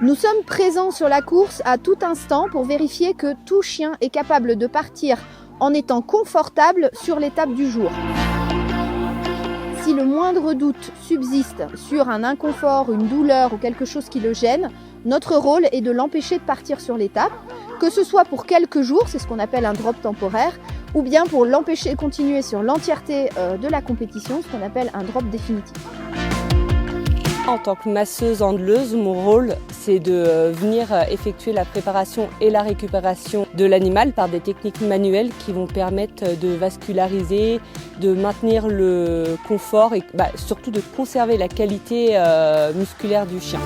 Nous sommes présents sur la course à tout instant pour vérifier que tout chien est capable de partir en étant confortable sur l'étape du jour. Si le moindre doute subsiste sur un inconfort, une douleur ou quelque chose qui le gêne, notre rôle est de l'empêcher de partir sur l'étape, que ce soit pour quelques jours, c'est ce qu'on appelle un drop temporaire, ou bien pour l'empêcher de continuer sur l'entièreté de la compétition, ce qu'on appelle un drop définitif. En tant que masseuse handeleuse, mon rôle, c'est de venir effectuer la préparation et la récupération de l'animal par des techniques manuelles qui vont permettre de vasculariser, de maintenir le confort et surtout de conserver la qualité musculaire du chien.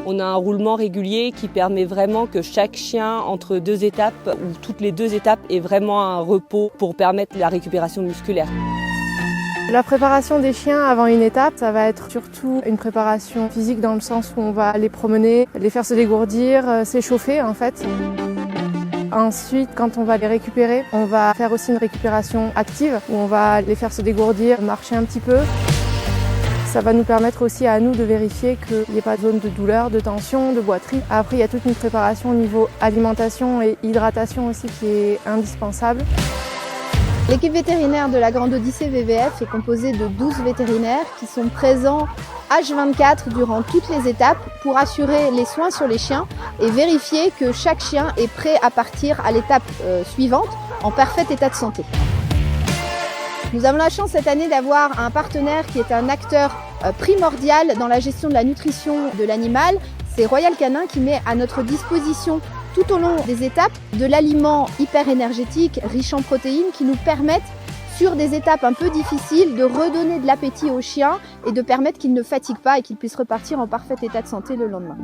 On a un roulement régulier qui permet vraiment que chaque chien, entre deux étapes ou toutes les deux étapes, ait vraiment un repos pour permettre la récupération musculaire. La préparation des chiens avant une étape, ça va être surtout une préparation physique dans le sens où on va les promener, les faire se dégourdir, s'échauffer en fait. Ensuite, quand on va les récupérer, on va faire aussi une récupération active où on va les faire se dégourdir, marcher un petit peu. Ça va nous permettre aussi à nous de vérifier qu'il n'y ait pas de zone de douleur, de tension, de boiterie. Après, il y a toute une préparation au niveau alimentation et hydratation aussi qui est indispensable. L'équipe vétérinaire de la Grande Odyssée VVF est composée de 12 vétérinaires qui sont présents H24 durant toutes les étapes pour assurer les soins sur les chiens et vérifier que chaque chien est prêt à partir à l'étape suivante en parfait état de santé. Nous avons la chance cette année d'avoir un partenaire qui est un acteur primordial dans la gestion de la nutrition de l'animal. C'est Royal Canin qui met à notre disposition tout au long des étapes de l'aliment hyper énergétique, riche en protéines, qui nous permettent, sur des étapes un peu difficiles, de redonner de l'appétit aux chiens et de permettre qu'ils ne fatiguent pas et qu'ils puissent repartir en parfait état de santé le lendemain.